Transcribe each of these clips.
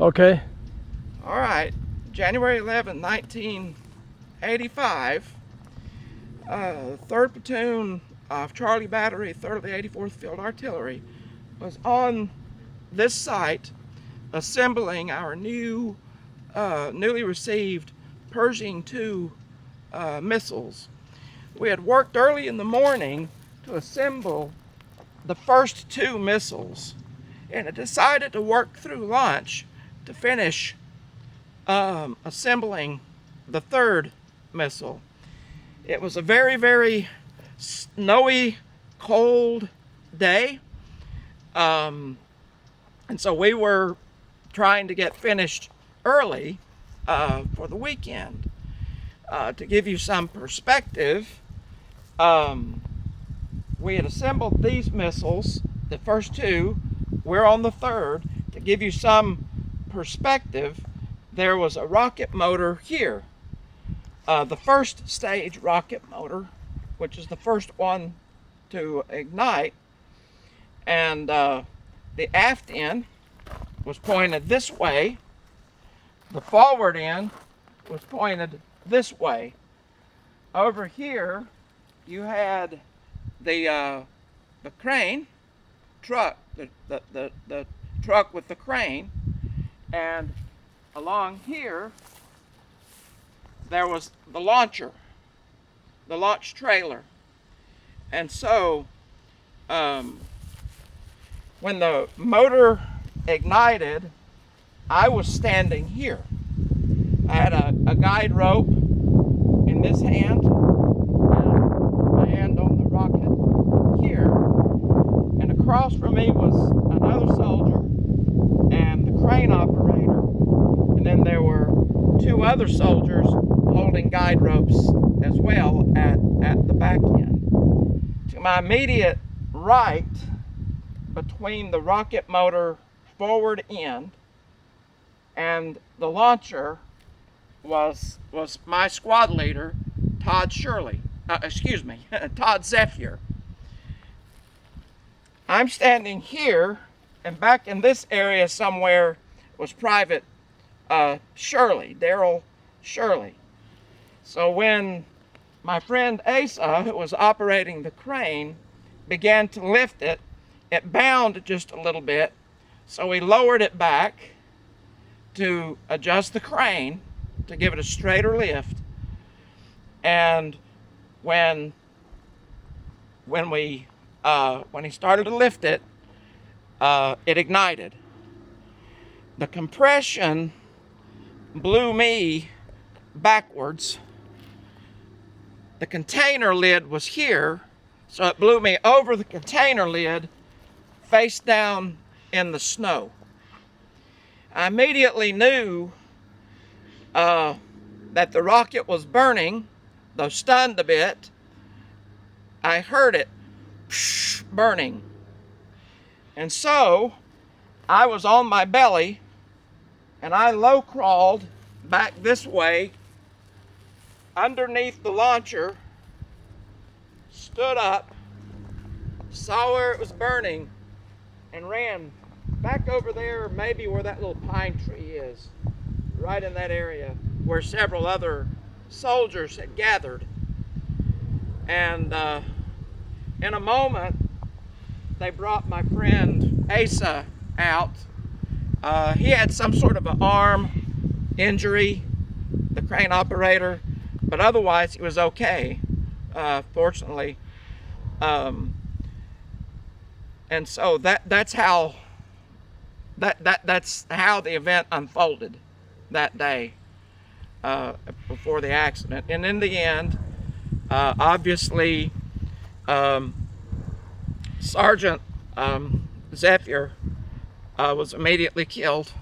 Okay. All right, January 11, 1985, 3rd Platoon of Charlie Battery, 3rd of the 84th Field Artillery, was on this site assembling our newly received Pershing II missiles. We had worked early in the morning to assemble the first 2 missiles, and had decided to work through lunch to finish assembling the 3rd missile. It was a very, very snowy, cold day, and so we were trying to get finished early for the weekend. To give you some perspective, we had assembled these missiles, the first 2. We're on the 3rd. To give you some perspective, there was a rocket motor here. The first stage rocket motor, which is the first one to ignite, and the aft end was pointed this way. The forward end was pointed this way. Over here, you had the crane truck, the truck with the crane, and along here there was the launcher, the launch trailer. And so when the motor ignited, I was standing here. I had a guide rope in this hand, and my hand on the rocket here, and across from me was another soldier and the crane operator, and then there were 2 other soldiers holding guide ropes as well at the back end. To my immediate right, between the rocket motor forward end and the launcher, was my squad leader, Todd Zephyr. I'm standing here, and back in this area somewhere was Private Darrell Shannon. So when my friend Asa, who was operating the crane, began to lift it, it bowed just a little bit, so we lowered it back to adjust the crane to give it a straighter lift. And when he started to lift it, it ignited. The compression blew me backwards. The container lid was here, so it blew me over the container lid, face down in the snow. I immediately knew that the rocket was burning, though stunned a bit. I heard it burning. And so I was on my belly, and I low crawled back this way underneath the launcher, stood up, saw where it was burning, and ran back over there, maybe where that little pine tree is, right in that area where several other soldiers had gathered. And in a moment, they brought my friend Asa out. He had some sort of an arm injury, the crane operator, but otherwise he was okay, fortunately. And so that's how the event unfolded that day before the accident. And in the end, obviously, Sergeant Zephyr was immediately killed.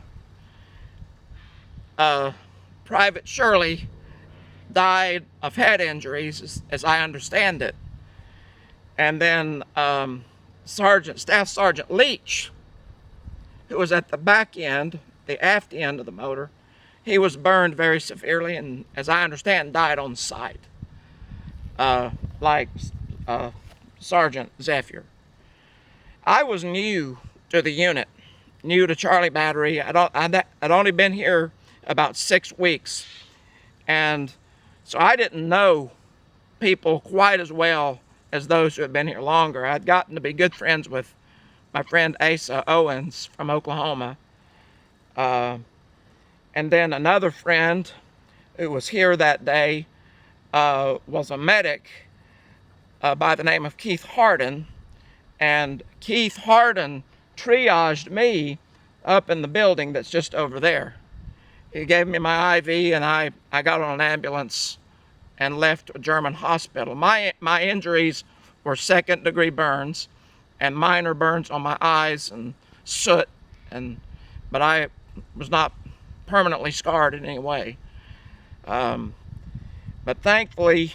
Private Shirley died of head injuries, as I understand it. And then Staff Sergeant Leach, who was at the back end, the aft end of the motor, he was burned very severely, and as I understand, died on site, like Sergeant Zephyr. I was new to the unit. new to Charlie Battery. I'd only been here about 6 weeks, and so I didn't know people quite as well as those who had been here longer. I'd gotten to be good friends with my friend Asa Owens from Oklahoma, and then another friend who was here that day was a medic by the name of Keith Harden, and Keith Harden triaged me up in the building that's just over there. He gave me my IV, and I got on an ambulance and left a German hospital. My injuries were second-degree burns and minor burns on my eyes and soot, but I was not permanently scarred in any way. But thankfully,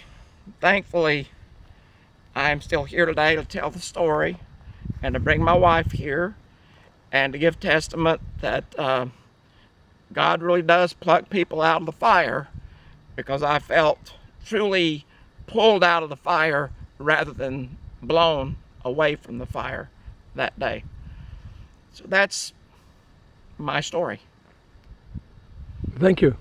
I am still here today to tell the story and to bring my wife here and to give testament that God really does pluck people out of the fire, because I felt truly pulled out of the fire rather than blown away from the fire that day. So that's my story. Thank you.